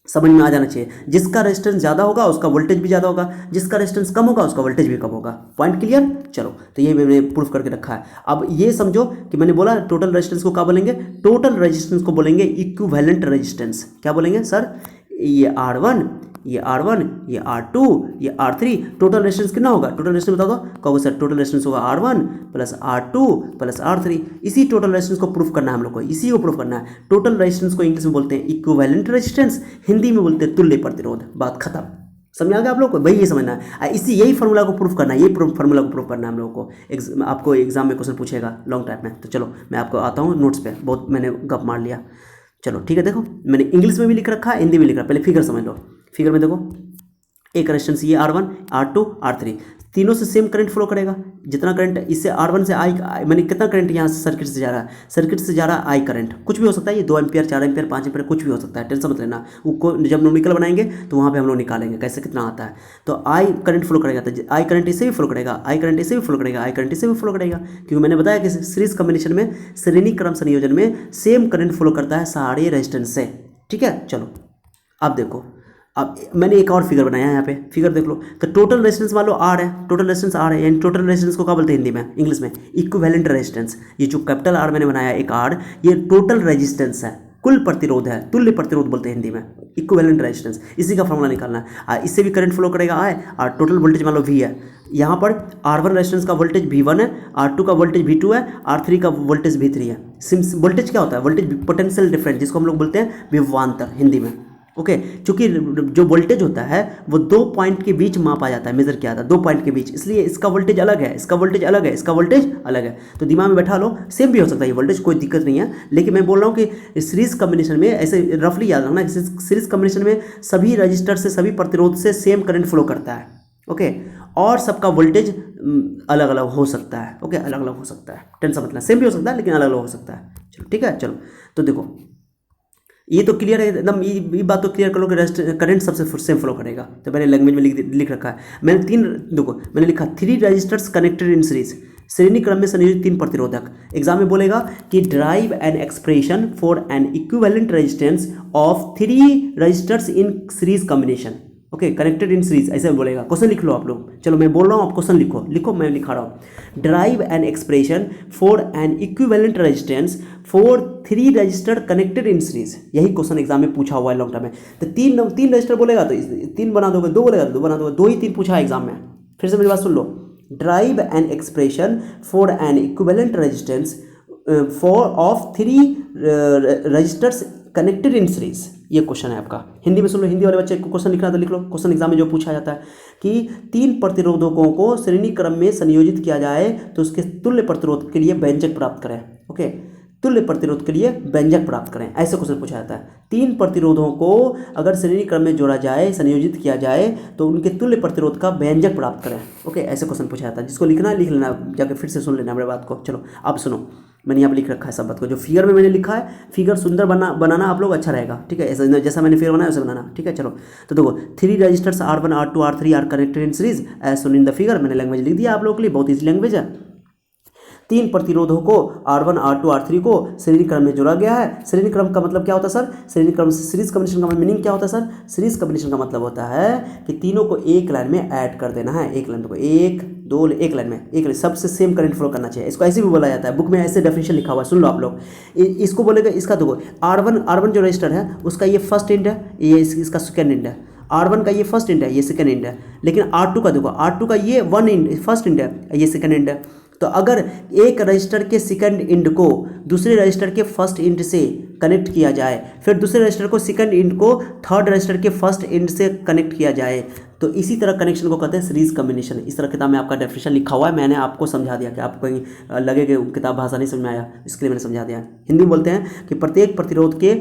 समझ में आ जाना चाहिए, जिसका रेजिस्टेंस ज़्यादा होगा उसका वोल्टेज भी ज़्यादा होगा, जिसका रेजिस्टेंस कम होगा उसका वोल्टेज भी कम होगा। Point clear? चलो, तो ये मैंने प्रूफ करके रखा है। अब ये समझो कि मैंने बोला टोटल रेजिस्टेंस को क्या बोलेंगे, टोटल रेजिस्टेंस को बोलेंगे इक्विवेलेंट रेजिस्टेंस। क्या बोलेंगे सर, ये R1, ये R1, ये R2, ये R3, टोटल रेजिस्टेंस कितना होगा, टोटल रेजिस्टेंस बता दो, कहोगे सर टोटल रेजिस्टेंस होगा R1 plus R2 plus R3। इसी टोटल रेजिस्टेंस को प्रूफ करना है हम लोग को, इसी को प्रूफ करना है। टोटल रेजिस्टेंस को इंग्लिश में बोलते हैं इक्विवेलेंट रेजिस्टेंस, हिंदी में बोलते हैं तुल्य प्रतिरोध। बात खत्म, समझ आ गया आप लोग को, भाई ये समझना है, यही फार्मूला को प्रूफ करना है, ये फार्मूला को प्रूफ करना है हम लोग को। आपको एग्जाम में क्वेश्चन पूछेगा लॉन्ग टाइम में। तो चलो मैं आपको आता हूँ नोट्स पे, बहुत मैंने गप मार लिया। चलो ठीक है, देखो मैंने इंग्लिश में भी लिख रखा है, हिंदी में लिख रखा है, पहले फिगर समझ लो। फिगर में देखो, एक रेजिस्टेंस ये R1, R2, R3, तीनों से सेम करंट फ्लो करेगा। जितना करंट इससे R1 से आई, मैंने कितना करंट यहाँ से सर्किट से जा रहा है, सर्किट से जा रहा है आई करंट, कुछ भी हो सकता है, ये 2 एम्पियर 4 एम्पियर 5 एम्पियर कुछ भी हो सकता है, टेंशन मत लेना। वो जब न्यूमेरिकल बनाएंगे तो वहाँ पे हम लोग निकालेंगे कैसे कितना आता है। तो आई करंट फ्लो करेगा, तो आई करंट इससे भी फ्लो करेगा, आई करंट इससे भी फ्लो करेगा, आई करंट इससे भी फ्लो करेगा, क्योंकि मैंने बताया कि सीरीज कॉम्बिनेशन में, श्रेणी क्रम संयोजन में सेम करंट फ्लो करता है सारे रेजिस्टेंस से। ठीक है, चलो अब देखो, अब मैंने एक और फिगर बनाया है, यहाँ पे फिगर देख लो। तो टोटल रेजिस्टेंस मान लो R है, टोटल रेजिस्टेंस R है, यानी टोटल रेजिस्टेंस को क्या बोलते हैं हिंदी में, इंग्लिश में इक्विवेलेंट रेजिस्टेंस। ये जो कैपिटल R मैंने बनाया एक R, ये टोटल रेजिस्टेंस है, कुल प्रतिरोध है, तुल्य प्रतिरोध बोलते हैं हिंदी में, इक्विवेलेंट रेजिस्टेंस। इसी का फॉर्मूला निकालना है। इससे भी करंट फ्लो करेगा I, और टोटल वोल्टेज मान लो V है। यहाँ पर R1 रेजिस्टेंस का वोल्टेज V1 है, R2 का वोल्टेज V2 है, R3 का वोल्टेज V3 है। वोल्टेज क्या होता है, वोल्टेज पोटेंशियल डिफरेंस, जिसको हम लोग बोलते हैं विभवांतर हिंदी में। ओके, क्योंकि जो वोल्टेज होता है वो 2 पॉइंट के बीच मापा जाता है, मेजर किया जाता है 2 पॉइंट के बीच, इसलिए इसका वोल्टेज अलग है, इसका वोल्टेज अलग है, इसका वोल्टेज अलग है। तो दिमाग में बैठा लो, सेम भी हो सकता है ये वोल्टेज, कोई दिक्कत नहीं है। लेकिन मैं बोल रहा हूँ कि सीरीज कॉम्बिनेशन में ऐसे रफली याद रखना, सीरीज कॉम्बिनेशन में सभी रजिस्टर से, सभी प्रतिरोध से सेम करंट फ्लो करता है। ओके, और सबका वोल्टेज अलग अलग हो सकता है। ओके, अलग अलग हो सकता है, टेंशन मतलब सेम भी हो सकता है लेकिन अलग अलग हो सकता है। चलो ठीक है, चलो तो देखो ये तो क्लियर है एकदम, ये बात तो क्लियर कर लो कि करंट सबसे सेम फ्लो करेगा। तो मैंने लैंग्वेज में लिख रखा है, मैंने देखो मैंने लिखा 3 रजिस्टर्स कनेक्टेड इन सीरीज, श्रेणी क्रम में संयोजित 3 प्रतिरोधक। एग्जाम में बोलेगा कि derive an expression for an equivalent resistance of 3 resistors in series combination. Okay, connected in series ऐसे बोलेगा। क्वेश्चन लिख लो आप लोग, चलो मैं बोल रहा हूँ आप क्वेश्चन लिखो, मैं लिखा रहा हूँ। Drive an expression for an equivalent resistance for 3 register connected in series, यही क्वेश्चन एग्जाम में पूछा हुआ है लॉन्ग टर्म में। तो 3 रजिस्टर बोलेगा तो 3 बना दोगे, 2 बोलेगा तो 2 बना दोगे, 2 ही 3 पूछा है एग्जाम में। फिर से मेरी बात सुन लो, drive an expression for an equivalent resistance for of 3 resistors connected in series, ये क्वेश्चन है आपका। हिंदी में सुन लो, हिंदी वाले बच्चे को क्वेश्चन लिखना तो लिख लो। क्वेश्चन एग्जाम में जो पूछा जाता है कि 3 प्रतिरोधकों को श्रेणी क्रम में संयोजित किया जाए तो उसके तुल्य प्रतिरोध के लिए व्यंजक प्राप्त करें। ओके, तुल्य प्रतिरोध के लिए व्यंजक प्राप्त करें, ऐसे क्वेश्चन पूछा जाता है। 3 प्रतिरोधों को अगर श्रेणी क्रम में जोड़ा जाए, संयोजित किया जाए तो उनके तुल्य प्रतिरोध का व्यंजक प्राप्त करें। ओके, ऐसे क्वेश्चन पूछा जाता है। जिसको लिखना है लिख लेना, जाकर फिर से सुन लेना मेरे बात को। चलो अब सुनो, मैंने यहाँ पर लिख रखा है सब बात को, जो फिगर में मैंने लिखा है, फिगर सुंदर बनाना आप लोग अच्छा रहेगा। ठीक है, ऐसा जैसा मैंने फिगर बनाया वैसे बनाना। ठीक है, चलो तो देखो 3 resistors R1, R2, R3 are connected in series as shown in the figure. मैंने लैंग्वेज लिख दिया आप लोगों के लिए, बहुत ईजी लैंग्वेज है। तीन प्रतिरोधों को R1 R2 R3 को श्रेणी क्रम में जोड़ा गया है। श्रेणी क्रम का मतलब क्या होता है सर? श्रेणी क्रम सीरीज कॉम्बिनेशन का मीनिंग क्या होता है सर? सीरीज कॉम्बिनेशन का मतलब होता है कि तीनों को एक लाइन में ऐड कर देना है। एक लाइन को एक दो एक लाइन में एक लाइन सबसे सेम करंट फ्लो करना चाहिए। इसको ऐसे भी बोला जाता है, बुक में ऐसे डेफिनेशन लिखा हुआ है, सुन लो आप लोग। इसको बोलेगा, इसका देखो R1 जो रजिस्टर है उसका ये फर्स्ट इंड है, ये इसका सेकेंड इंड है। R1 का ये फर्स्ट इंड है, ये सेकेंड इंड है। लेकिन R2 का देखो, R2 का ये वन इंड फर्स्ट इंड है, ये सेकेंड इंड है। तो अगर एक रजिस्टर के सेकंड इंड को दूसरे रजिस्टर के फर्स्ट इंड से कनेक्ट किया जाए, फिर दूसरे रजिस्टर को सेकंड इंड को थर्ड रजिस्टर के फर्स्ट इंड से कनेक्ट किया जाए, तो इसी तरह कनेक्शन को कहते हैं सीरीज कॉम्बिनेशन। इस तरह किताब में आपका डेफिनेशन लिखा हुआ है, मैंने आपको समझा दिया कि आपको कहीं लगे कि किताब भाषा नहीं समझ में आया, इसके लिए मैंने समझा दिया। हिंदी में बोलते हैं कि प्रत्येक प्रतिरोध के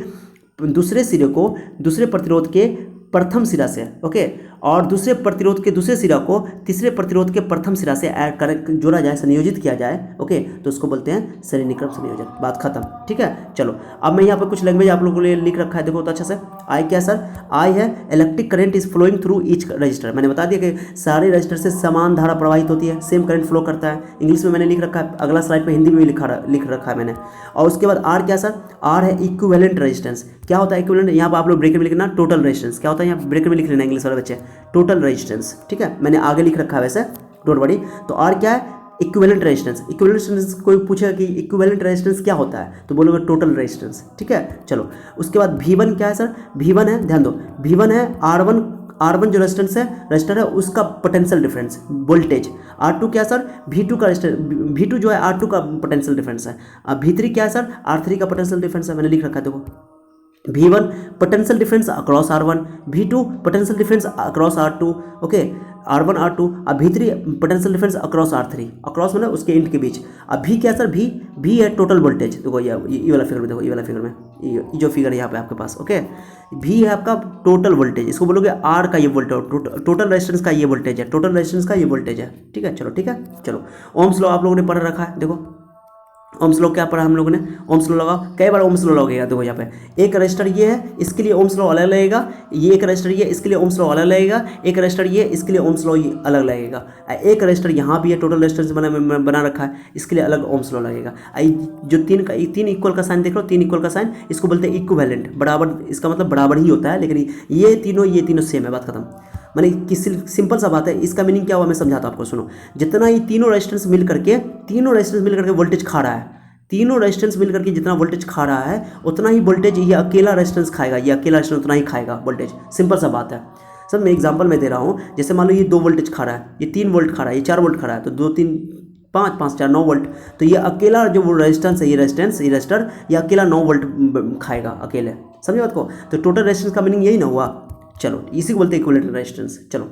दूसरे सिरे को दूसरे प्रतिरोध के प्रथम सिरा से, ओके, और दूसरे प्रतिरोध के दूसरे सिरा को तीसरे प्रतिरोध के प्रथम सिरा से ऐड कर जोड़ा जाए, संयोजित किया जाए, ओके, तो उसको बोलते हैं श्रेणीक्रम संयोजन। बात खत्म, ठीक है। चलो अब मैं यहाँ पर कुछ लैंग्वेज आप लोगों के लिए लिख रखा है, देखो तो अच्छा से। आई क्या सर? आई है electric current is flowing through each resistor. मैंने बता दिया कि सारे रजिस्टर से समान धारा प्रवाहित होती है, सेम करंट फ्लो करता है। इंग्लिश में मैंने लिख रखा है, अगला स्लाइड पर हिंदी में भी लिख रखा है मैंने। और उसके बाद आर क्या सर? आर है इक्विवेलेंट रेजिस्टेंस। क्या होता है इक्विवेलेंट? यहाँ पर आप लोग ब्रेकेट में लिखना टोटल रेजिस्टेंस। क्या होता है यहाँ ब्रेकेट में लिख लेना इंग्लिश वाले बच्चे, टोटल रेजिस्टेंस, ठीक है। मैंने आगे लिख रखा है वैसे, डोंट वरी। तो आर क्या है? Equivalent resistance. इक्विवेलेंट रेजिस्टेंस कोई पूछेगा कि इक्विवेलेंट रेजिस्टेंस क्या होता है, तो बोलोगे टोटल रेजिस्टेंस, ठीक है। चलो उसके बाद V1 क्या है सर? V1 है, ध्यान दो, V1 है R1 जो रजिस्टर है उसका पोटेंशियल डिफरेंस वोल्टेज। R2 क्या सर? V2 का V2 जो है R2 का पोटेंशियल डिफरेंस है। अब V3 क्या है सर? R3 का पोटेंशियल डिफरेंस है, मैंने लिख रखा है देखो। V1 potential difference across R1, V2 potential difference across R2, okay, R1 R2। अब V3 potential difference across R3, across मतलब उसके इंड के बीच। अब V क्या सर? V है टोटल वोल्टेज। देखो ये वाला फिगर में, देखो ये वाला फिगर में, ये जो फिगर है यहाँ पे आपके पास, ओके, V है आपका टोटल वोल्टेज। इसको बोलोगे R का ये वोल्टेज, टोटल रेजिस्टेंस का ये वोल्टेज है, टोटल रेजिस्टेंस का ये वोल्टेज है, ठीक है। चलो ठीक है, चलो ओम्स लॉ आप लोगों ने पढ़ रखा है, देखो ओम्स लॉ क्या पढ़ा हम लोगों ने? ओम्स लॉ लगाओ, कई बार ओम्स लॉ लगेगा। देखो यहाँ पे एक रजिस्टर ये है, इसके लिए ओम्स लॉ अलग लगेगा, ये एक रजिस्टर ये इसके लिए ओम्स लॉ अलग लगेगा, एक रजिस्टर ये इसके लिए ओम्स लॉ अलग लगेगा, एक रजिस्टर यहाँ भी है टोटल रेजिस्टेंस बना रखा है, इसके लिए अलग ओम्स लॉ लगेगा। जो तीन इक्वल का साइन देख लो, तीन इक्वल का साइन, इसको बोलते हैं इक्विवेलेंट, बराबर, इसका मतलब बराबर ही होता है, लेकिन ये तीनों सेम है, बात खत्म। मैंने किसी सिंपल सा बात है, इसका मीनिंग क्या हुआ मैं समझाता हूँ आपको, सुनो। जितना ये तीनों रेजिस्टेंस मिल करके वोल्टेज खा रहा है, तीनों रेजिस्टेंस मिल करके जितना वोल्टेज खा रहा है उतना ही वोल्टेज ये अकेला रेजिस्टेंस खाएगा, ये अकेला रेजिस्टेंस उतना ही खाएगा वोल्टेज। सिंपल सा बात है सर, मैं एग्जांपल में दे रहा हूँ। जैसे मान लो ये 2 वोल्टेज खा रहा है, ये 3 वोल्ट खा रहा है, ये 4 वोल्ट खा रहा है, तो 2 3 5 5 4 9 वोल्ट, तो ये अकेला जो रेजिस्टेंस है, ये रजिस्टर ये अकेला 9 वोल्ट खाएगा अकेले, समझे बात को? तो टोटल रेजिस्टेंस का मीनिंग यही ना हुआ। चलो इसी को बोलते हैं इक्विवेलेंट रेजिस्टेंस। चलो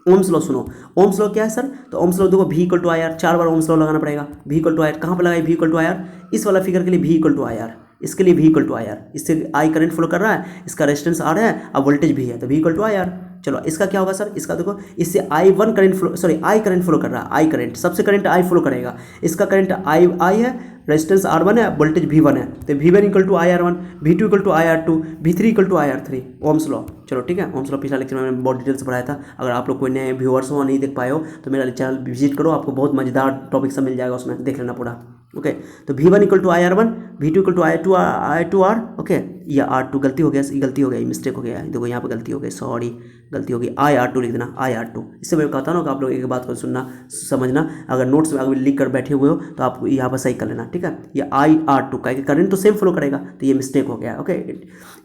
ओम्स लॉ सुनो, ओम्स लॉ क्या है सर? तो ओम्स लॉ देखो V = IR, 4 बार ओम्स लॉ लगाना पड़ेगा। V = IR कहाँ पर लगाए? V = IR, इस वाला फिगर के लिए V = IR, इसके लिए V = IR, इससे आई करंट फ्लो कर रहा है, इसका रेजिस्टेंस R है, अब वोल्टेज भी है, तो V = IR। चलो इसका क्या होगा सर? इसका देखो, इससे आई करंट फ्लो कर रहा है, आई करंट, सबसे करंट आई फ्लो करेगा, इसका करंट आई है, रेजिस्टेंस R1 है, वोल्टेज V1 है, तो V1 = IR1, V2 = IR2, V3 = IR3, Ohm's law. चलो ठीक है, ओम्स लॉ पिछला लेक्चर में मैंने बहुत डिटेल से पढ़ाया था। अगर आप लोग कोई नए व्यूअर्स हो, नहीं देख पाए हो, तो मेरा चैनल विजिट करो, आपको बहुत मजेदार टॉपिक सब मिल जाएगा, उसमें देख लेना पूरा, ओके। तो V1 = IR1, V2 = I2R, okay, ये R2 गलती हो गया, ये मिस्टेक हो गया, देखो यहाँ पर गलती हो गई, सॉरी गलती हो गई, IR2 लिख देना, IR2। इससे मैं कहता हूँ कि आप लोग एक बात को सुनना समझना, अगर नोट्स में अगर लिख कर बैठे हुए हो तो आप यहाँ पर सही कर लेना, ठीक है। ये IR2 का करंट तो सेम फ्लो करेगा, तो ये मिस्टेक हो गया, ओके।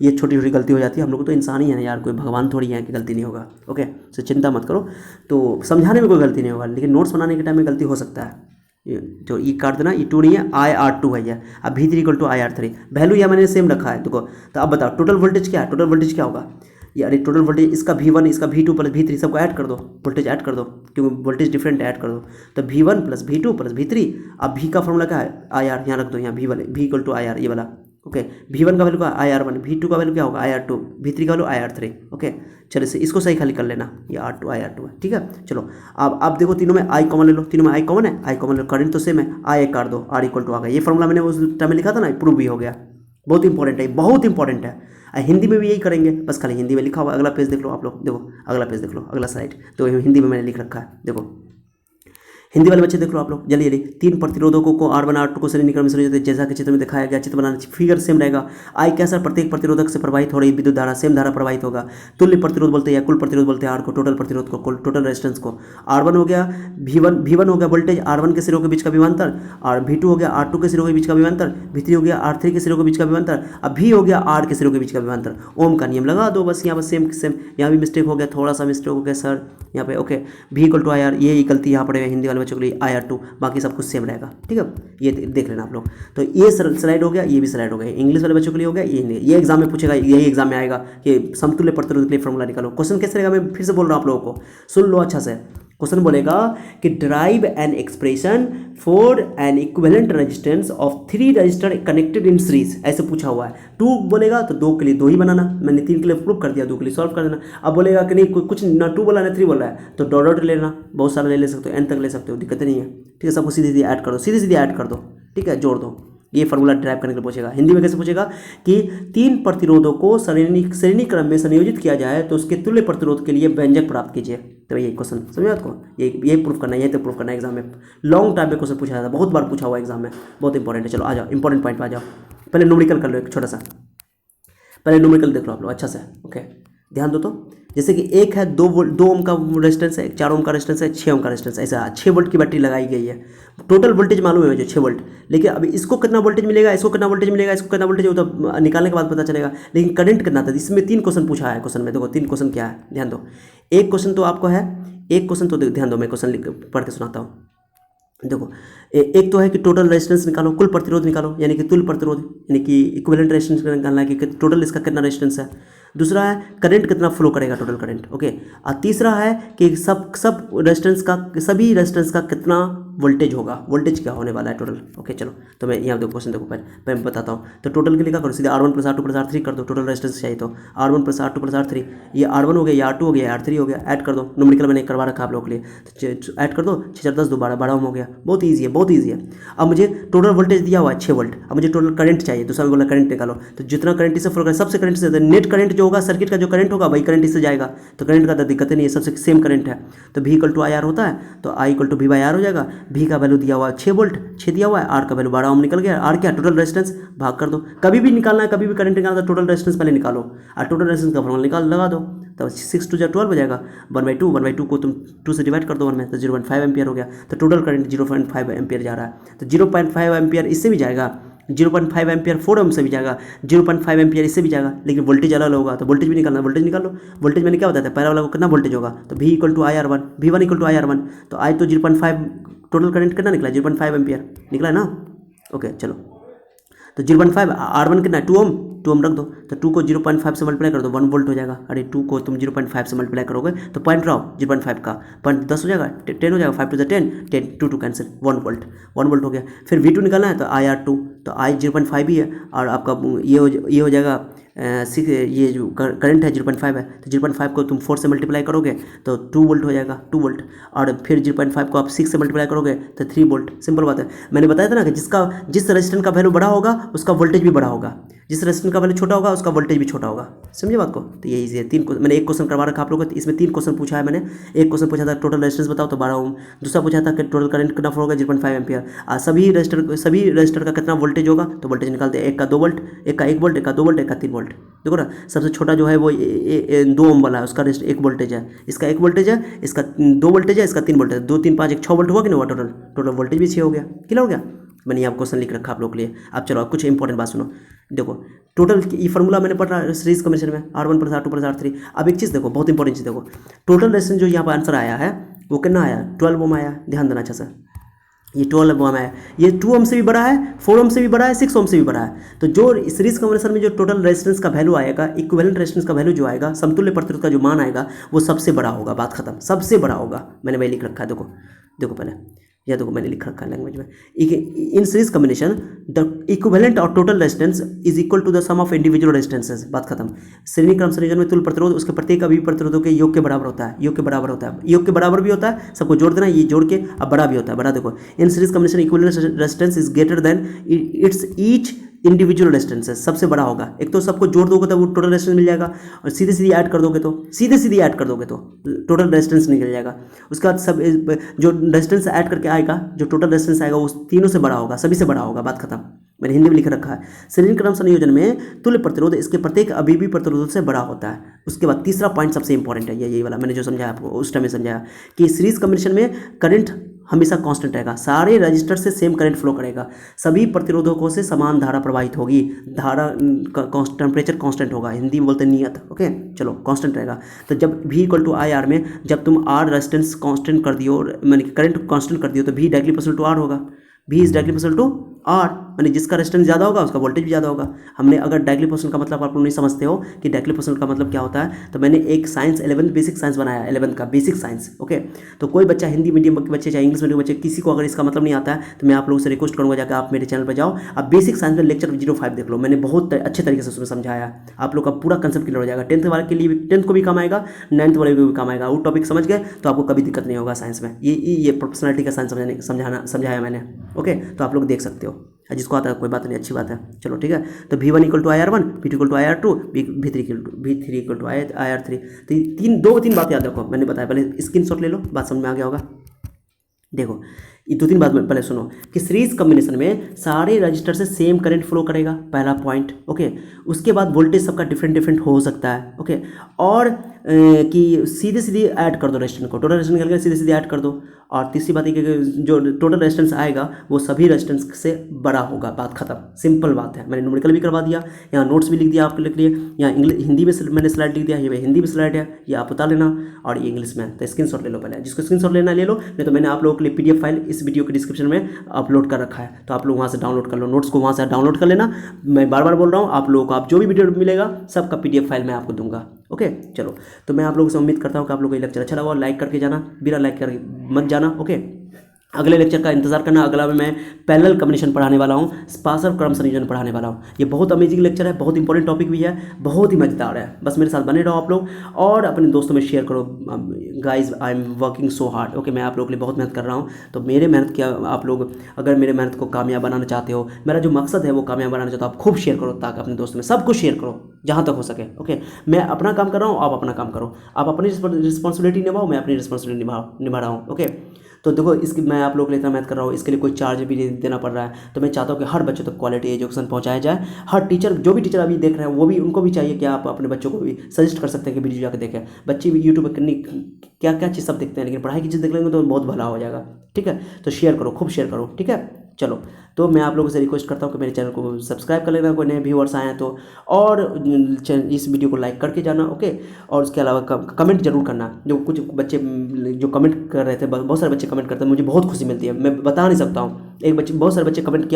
ये छोटी छोटी गलती हो जाती है, हम लोग तो इंसान ही है ना यार, कोई भगवान थोड़ी है कि गलती नहीं होगा, ओके। तो चिंता मत करो, तो समझाने में कोई गलती नहीं होगा, लेकिन नोट्स बनाने के टाइम में गलती हो सकता है। जो ई काट देना, E2 नहीं है, IR2 है ये। अब V3 = IR3, वैल्यू यहाँ मैंने सेम रखा है, देखो। तो अब बताओ टोटल वोल्टेज क्या है? टोटल वोल्टेज क्या होगा? ये अरे टोटल वोल्टेज, इसका V1, इसका V2 + V3 सबको ऐड कर दो, वोल्टेज ऐड कर दो, क्योंकि वोल्टेज डिफरेंट ऐड कर दो, तो V1 + V2 + V3। अब V का फॉर्मूला क्या है? IR, यहाँ रख दो, यहाँ V = IR, ये वाला, ओके। V1 का वैल्यू क्या? IR1, V2 का वैल्यू क्या होगा? IR2, V3 का वैल्यू IR3, ओके। चलो इसको सही खाली कर लेना, ये R2 IR2 है, ठीक है। चलो अब देखो, तीनों में I कॉमन ले लो, तीनों में I कॉमन है, I कॉमन लो, करंट तो सेम है, I काट दो, R = आ गया। ये फॉर्मूला मैंने उस टाइम में लिखा था ना, प्रूव भी हो गया। बहुत इंपॉर्टेंट है, बहुत इंपॉर्टेंट है। हिंदी में भी यही करेंगे, बस खाली हिंदी में लिखा हुआ। अगला पेज देख लो आप लोग, देखो अगला पेज देख लो, अगला स्लाइड, तो हिंदी में मैंने लिख रखा है, देखो हिंदी वाले बच्चे देख लो आप लोग जल्दी जल्दी। 3 प्रतिरोधकों को R1 R2 को श्रेणी क्रम में संयोजित है, जैसा कि चित्र में दिखाया गया। चित्र बनाना फिगर सेम रहेगा। आई कैसा, प्रत्येक प्रतिरोधक से प्रवाहित हो रही विद्युत धारा सेम धारा प्रवाहित होगा। तुल्य प्रतिरोध बोलते हैं या कुल प्रतिरोध बोलते हैं R को, टोटल प्रतिरोध को, कुल टोटल रेजिस्टेंस को। R1 हो गया V1 हो गया वोल्टेज R1 के सिरों के बीच का विभवांतर, और V2 हो गया R2 के सिरों के बीच का विभवांतर, V3 हो गया R3 के सिरों के बीच का विभवांतर, अब V हो गया R के सिरों के बीच का विभवांतर। ओम का नियम लगा दो बस। यहाँ पर सेम सेम, यहाँ भी मिस्टेक हो गया, थोड़ा सा मिस्टेक हो गया सर यहाँ पे। ओके, V = IR, ये गलती यहाँ पड़ेगा हिंदी वाले बच्चों के लिए, IR2, बाकी सब कुछ सेम रहेगा। ठीक है, ये देख लेना आप लोग। तो ये स्लाइड हो गया, ये भी स्लाइड हो गया। इंग्लिश वाले बच्चों के लिए हो गया, ये एग्जाम में पूछेगा, यही एग्जाम में आएगा कि समतुल्य प्रतिरोध के लिए फॉर्मूला निकालो। क्वेश्चन कैसे रहेगा, मैं फिर से बोल रहा हूँ आप लोगों को, सुन लो अच्छा से। क्वेश्चन बोलेगा कि derive an expression for an equivalent resistance of 3 register connected in series, ऐसे पूछा हुआ है। 2 बोलेगा तो 2 के लिए 2 ही बनाना, मैंने 3 के लिए प्रूव कर दिया, 2 के लिए सॉल्व कर देना। अब बोलेगा कि नहीं कुछ ना 2 बोला ना 3 बोला है, तो डॉट डॉट लेना, बहुत सारा ले सकते हो, n तक ले सकते हो, दिक्कत नहीं है। ठीक है, सबको सीधी सीधी ऐड कर दो, सीधी सीधी ऐड कर दो। ठीक है, जोड़ दो। ये फार्मूला ड्राइव करने के लिए पूछेगा। हिंदी में कैसे पूछेगा कि 3 प्रतिरोधों को श्रेणी क्रम में संयोजित किया जाए तो उसके तुल्य प्रतिरोध के लिए व्यंजक प्राप्त कीजिए। तो ये क्वेश्चन समझ आपको, ये प्रूफ करना है, ये तो प्रूफ करना है एग्जाम में। लॉन्ग टाइम में क्वेश्चन पूछा जाता है, बहुत बार पूछा हुआ एग्जाम में, बहुत इंपॉर्टेंट है। चलो आ जाओ, इंपॉर्टेंट पॉइंट पे आ जाओ। पहले न्यूमेरिकल कर लो एक छोटा सा, पहले न्यूमेरिकल देख लो आप लोग अच्छा से। ओके, ध्यान दो। तो जैसे कि एक है 2 ओम का रेजिस्टेंस है, 4 ओम का रेजिस्टेंस है, 6 ओम का रेजिस्टेंस है, ऐसा 6 वोल्ट की बैटरी लगाई गई है। टोटल वोल्टेज मालूम है मुझे 6 वोल्ट, लेकिन अभी इसको कितना वोल्टेज मिलेगा, इसको कितना वोल्टेज मिलेगा, इसको कितना वोल्टेज, तो निकालने के बाद पता चलेगा। लेकिन करंट कितना था, इसमें 3 क्वेश्चन पूछा है। क्वेश्चन में देखो 3 क्वेश्चन क्या है, ध्यान दो। एक क्वेश्चन तो आपको है, एक क्वेश्चन तो ध्यान दो, मैं क्वेश्चन पढ़ के सुनाता हूँ। देखो एक तो है कि टोटल रेजिस्टेंस निकालो, कुल प्रतिरोध निकालो, यानी कि तुल्य प्रतिरोध, यानी कि इक्विवेलेंट रेजिस्टेंस निकालना है कि टोटल इसका कितना रेजिस्टेंस है। दूसरा है करंट कितना फ्लो करेगा, टोटल करंट। ओके, और तीसरा है कि सब रेजिस्टेंस का, सभी रेजिस्टेंस का कितना वोल्टेज होगा, वोल्टेज क्या होने वाला है टोटल। ओके चलो, तो मैं यहाँ देखो क्वेश्चन देखो, पहले मैं बताता हूँ। तो टोटल के लिए क्या करो, सीधे R1 + R2 + R3 कर दो, टोटल रेजिस्टेंस चाहिए तो R1 + R2 + R3, ये R1 हो गया, ये R2 हो गया, R3 हो गया, ऐड कर दो। न्यूमेरिकल मैंने करवा रखा आप लोगों के लिए, तो ऐड कर दो, 6 4 10 2 12 12 ओम हो गया। बहुत ईजी है, बहुत ईजी है। अब मुझे टोटल वोल्टेज दिया हुआ है 6 वोल्ट, अब मुझे टोटल करंट चाहिए। दूसरा में बोला करंट निकालो, तो जितना करंट इससे फ्लो करेगा, सबसे करंट से नेट करंट जो होगा, सर्किट का जो करंट होगा वही करंट इससे जाएगा, तो करंट का तो दिक्कत नहीं है, सबसे सेम करंट है। तो V = IR होता है, तो I = V/R हो जाएगा। V का वैल्यू दिया हुआ है 6 वोल्ट, 6 दिया हुआ है, R का वैल्यू 12 ओम निकल गया। R क्या, टोटल रेजिस्टेंस, भाग कर दो। कभी भी निकालना है, कभी भी करंट निकालना है, टोटल रेजिस्टेंस पहले निकालो, और टोटल रेजिस्टेंस का फॉर्मूला निकाल लगा दो, तो 6 × 2 = 12 हो जाएगा। 1/2, 1/2 को तुम 2 से डिवाइड कर दो 1 में, तो 0.5 एम्पियर हो गया। तो टोटल करंट 0.5 एम्पियर जा रहा है, तो 0.5 एम्पियर इससे भी जाएगा, 0.5 एम्पियर 4 ओम से भी जाएगा, 0.5 एम्पियर इससे भी जाएगा, लेकिन वोल्टेज अलग होगा, तो वोल्टेज भी निकालना, वोल्टेज निकाल लो। वोल्टेज मैंने क्या बताया था, पहला वाला को कितना वोल्टेज होगा, तो V = IR1, V1 = IR1, तो I तो 0.5, टोटल करंट कितना निकला, 0.5 एम्पियर निकला है ना। ओके चलो, तो 0.5, R1 कितना है, 2 ओम रख दो, तो 2 को 0.5 से मल्टीप्लाई कर दो, 1 वोल्ट हो जाएगा। अरे 2 को तुम 0.5 से मल्टीप्लाई करोगे तो पॉइंट रहो 0.5 का, पॉइंट 10 हो जाएगा, 10 हो जाएगा, 5 × 10, 10, 2 कैंसिल, 1 वोल्ट हो गया। फिर V2 निकालना है, तो IR2, तो I 0.5 ही है, और आपका ये हो जाएगा 6, ये जो करंट है 0.5 है, तो 0.5 को तुम 4 से मल्टीप्लाई करोगे तो 2 वोल्ट हो जाएगा, 2 वोल्ट, और फिर 0.5 को आप 6 से मल्टीप्लाई करोगे तो 3 वोल्ट। सिंपल बात है, मैंने बताया था ना कि जिस रेजिस्टेंस का वैल्यू बड़ा होगा उसका वोल्टेज भी बड़ा होगा, जिस रेजिस्टेंस का वैल्यू छोटा होगा उसका वोल्टेज भी छोटा होगा। समझे बात को, तो ये ईजी है। 3 मैंने एक क्वेश्चन करवा रखा आप लोगों को, इसमें 3 क्वेश्चन पूछा है मैंने। एक क्वेश्चन पूछा था टोटल रेजिस्टेंस बताओ, तो 12 ओम। दूसरा पूछा था कि टोटल करंट कितना फ्लो होगा, 0.5 एम्पियर। सभी रजिस्टर का कितना वोल्टेज होगा, तो वोल्टेज निकालते हैं, एक का 2 वोल्ट, एक का 1 वोल्ट, एक का 2 वोल्ट, एक का 3 वोल्ट। देखो ना, सबसे छोटा जो है वो 2 ओम वाला है, उसका 1 वोल्टेज है, इसका 1 वोल्टेज है, इसका 2 वोल्टेज है, इसका 3 वोल्टेज है, 2 3 5 1 6 वोल्ट हुआ कि नहीं हुआ, टोटल वोल्टेज भी 6 हो गया। क्लियर हो गया, मैंने यहाँ क्वेश्चन लिख रखा आप लोग के लिए। अब चलो कुछ इंपॉर्टेंट बात सुनो। देखो टोटल ये फार्मूला मैंने पढ़ा सीरीज कॉम्बिनेशन में, R1 + R2 + R3। अब एक चीज़ देखो, बहुत इंपॉर्टेंट चीज़ देखो, टोटल रेजिस्टेंस जो यहाँ पर आंसर आया है वो कितना आया, 12 ओम आया। ध्यान देना अच्छा से, ये 12 ओम है, ये 2 ओम से भी बड़ा है, 4 ओम से भी बड़ा है, 6 ओम से भी बड़ा है। तो जो सीरीज कॉम्बिनेशन में जो टोटल रेजिस्टेंस का वैल्यू आएगा, इक्विवेलेंट रेजिस्टेंस का वैल्यू जो आएगा, समतुल्य प्रतिरोध का जो मान आएगा, वो सबसे बड़ा होगा। बात खत्म, सबसे बड़ा होगा। मैंने वही लिख रखा है, देखो पहले, या देखो मैंने लिख रखा है लैंग्वेज में, in series combination the equivalent और total resistance is equal to the sum of individual resistances. बात खत्म। श्रेणी क्रम संयोजन में तुल्य प्रतिरोध उसके प्रत्येक अभी प्रतिरोधों के योग के बराबर होता है, योग के बराबर होता है, योग के बराबर भी होता है, सबको जोड़ देना, ये जोड़ के अब बड़ा भी होता है, बड़ा। देखो इन series combination equivalent resistance is greater than it's each individual resistances सबसे बड़ा होगा। एक तो सबको जोड़ दोगे तो वो टोटल रेजिस्टेंस मिल जाएगा, और सीधे सीधे ऐड कर दोगे तो टोटल रेजिस्टेंस निकल जाएगा। उसके बाद सब जो रेजिस्टेंस ऐड करके आएगा, जो टोटल रेजिस्टेंस आएगा वो तीनों से बड़ा होगा, सभी से बड़ा होगा, बात खत्म। मैंने हिंदी में लिख रखा है। श्रेणी क्रम संयोजन में तुल्य प्रतिरोध इसके प्रत्येक अभिभी प्रतिरोध से बड़ा होता है। उसके बाद तीसरा पॉइंट सबसे इंपॉर्टेंट है, यही वाला मैंने जो समझाया आपको उस टाइम में समझाया कि सीरीज कॉम्बिनेशन में करंट हमेशा कांस्टेंट रहेगा, सारे रजिस्टर से सेम करंट फ्लो करेगा, सभी प्रतिरोधकों से समान धारा प्रवाहित होगी, धारा टेम्परेचर कांस्टेंट होगा, हिंदी में बोलते हैं नियत। ओके चलो कांस्टेंट रहेगा। तो जब V equal to I R में जब तुम R रेजिस्टेंस कांस्टेंट कर दियो, मैंने करंट कांस्टेंट कर दियो, तो V directly proportional to R होगा। V is directly proportional to R, यानी जिसका रेजिस्टेंस ज़्यादा होगा उसका वोल्टेज भी ज़्यादा होगा। हमने अगर डायरेक्टली प्रोपोर्शनल का मतलब आप लोग नहीं समझते हो कि डायरेक्टली प्रोपोर्शनल का मतलब क्या होता है, तो मैंने एक साइंस 11 बेसिक साइंस बनाया, 11 का बेसिक साइंस। ओके तो कोई बच्चा हिंदी मीडियम के बच्चे चाहे इंग्लिश मीडियम बच्चे, किसी को अगर इसका मतलब नहीं आता है तो मैं आप लोगों से रिक्वेस्ट करूँगा जाकर आप मेरे चैनल पर जाओ, आप बेसिक साइंस में लेक्चर 05 देख लो, मैंने बहुत अच्छे तरीके से उसमें समझाया, आप लोग का पूरा कंसेप्ट क्लियर हो जाएगा। 10th वाले के लिए 10th को भी काम आएगा, 9th वाले को भी काम आएगा। वो टॉपिक समझ गए तो आपको कभी दिक्कत नहीं होगा साइंस में। ये प्रोफेशनलिटी का साइंस समझाया मैंने। ओके तो आप लोग देख सकते हो, जिसको आता है कोई बात नहीं, अच्छी बात है। चलो ठीक है, तो V1 equal to IR1, V2 equal to IR2, V3 equal to IR3। तो तीन बात याद रखो, मैंने बताया, पहले स्क्रीनशॉट ले लो, बात समझ में आ गया होगा। देखो ये 2-3 बात पहले सुनो कि सीरीज कॉम्बिनेशन में सारे रजिस्टर से सेम करंट फ्लो करेगा, पहला पॉइंट। ओके उसके बाद वोल्टेज सबका डिफरेंट हो सकता है। ओके और कि सीधे सीधे ऐड कर दो रेजिस्टेंस को, टोटल रेजिस्टेंस निकल गया, सीधे सीधे ऐड कर दो। और तीसरी बात है कि जो टोटल रेजिस्टेंस आएगा वो सभी रेजिस्टेंस से बड़ा होगा, बात खत्म, सिंपल बात है। मैंने न्यूमेरिकल भी करवा दिया, यहाँ नोट्स भी लिख दिया आपके लिए, यहाँ इंग्लिश हिंदी में मैंने स्लाइड लिख दिया, ये हिंदी में स्लाइड है, ये आप उतार लेना, और ये इंग्लिश में। तो स्क्रीनशॉट ले लो पहले, जिसको स्क्रीनशॉट लेना ले लो, नहीं तो मैंने आप लोगों के लिए PDF फाइल इस वीडियो के डिस्क्रिप्शन में अपलोड कर रखा है, तो आप लोग वहाँ से डाउनलोड कर लो, नोट्स को वहाँ से डाउनलोड कर लेना। मैं बार बार बोल रहा हूँ आप लोगों को, आप जो भी वीडियो मिलेगा सबका PDF फाइल मैं आपको दूंगा। ओके चलो, तो मैं आप लोगों से उम्मीद करता हूँ कि आप लोगों को ये लेक्चर अच्छा लगा, लाइक करके जाना, बिना लाइक करके मत जाना। ओके अगले लेक्चर का इंतजार करना, अगला में मैं पैरेलल कॉम्बिनेशन पढ़ाने वाला हूँ, स्पार्शल क्रम संयोजन पढ़ाने वाला हूँ। ये बहुत अमेजिंग लेक्चर है, बहुत इंपॉर्टेंट टॉपिक भी है, बहुत ही मजेदार है। बस मेरे साथ बने रहो आप लोग, और अपने दोस्तों में शेयर करो। Guys I am working so hard. Okay मैं आप लोगों के लिए बहुत मेहनत कर रहा हूँ, तो मेरे मेहनत क्या, आप लोग अगर मेरे मेहनत को कामयाब बनाना चाहते हो, मेरा जो मकसद है वो कामयाब बनाना चाहते हो, आप खूब शेयर करो, ताकि अपने दोस्तों में सबको शेयर करो जहाँ तक हो सके। ओके मैं अपना काम कर रहा हूँ, आप अपना काम करो, आप अपनी रिस्पॉन्सिबिलिटी निभाओ, मैं अपनी रिस्पॉन्सिबिलिटी निभा रहा हूँ। ओके तो देखो इसकी मैं आप लोगों के लिए इतना मेहनत कर रहा हूँ, इसके लिए कोई चार्ज भी नहीं देना पड़ रहा है। तो मैं चाहता हूँ कि हर बच्चे तक क्वालिटी एजुकेशन पहुँचाया जाए। हर टीचर, जो भी टीचर अभी देख रहे हैं वो भी, उनको भी चाहिए कि आप अपने बच्चों को भी सजेस्ट कर सकते हैं कि वीडियो जाकर देखें। बच्चे भी यूट्यूब पर क्या क्या चीज़ सब देखते हैं, लेकिन पढ़ाई की चीज़ देख लेंगे तो बहुत भला हो जाएगा। ठीक है तो शेयर करो, खूब शेयर करो। ठीक है चलो, तो मैं आप लोगों से रिक्वेस्ट करता हूँ कि मेरे चैनल को सब्सक्राइब कर लेना, कोई नए व्यूअर्स आए हैं तो, और इस वीडियो को लाइक करके जाना। ओके और उसके अलावा कमेंट जरूर करना। जो कुछ बच्चे जो कमेंट कर रहे थे, बहुत सारे बच्चे कमेंट करते हैं, मुझे बहुत खुशी मिलती है, मैं बता नहीं सकता हूँ। बहुत सारे बच्चे कमेंट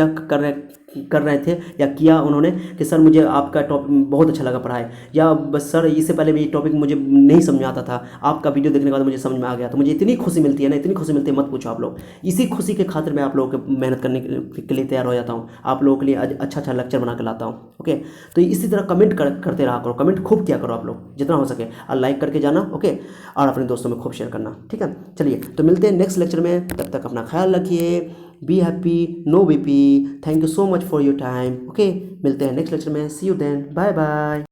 कर रहे थे या किया उन्होंने कि सर मुझे आपका टॉपिक बहुत अच्छा लगा पढ़ाए, या बस सर इससे पहले भी ये टॉपिक मुझे नहीं समझ में आता था, आपका वीडियो देखने के बाद मुझे समझ में आ गया। तो मुझे इतनी खुशी मिलती है ना, इतनी खुशी मिलती है मत पूछो आप लोग। इसी खुशी के खातिर मैं आप लोगों को मेहनत करने के लिए तैयार हो जाता हूँ, आप लोगों के लिए अच्छा लेक्चर बना के लाता हूँ। ओके तो इसी तरह कमेंट करते रहा करो, कमेंट खूब किया करो आप लोग जितना हो सके, और लाइक करके जाना। ओके और अपने दोस्तों में खूब शेयर करना। ठीक है चलिए, तो मिलते हैं नेक्स्ट लेक्चर में, तब तक अपना ख्याल रखिए, be happy, no BP. Thank you so much for your time. Okay मिलते हैं नेक्स्ट लेक्चर में, see you then, bye bye.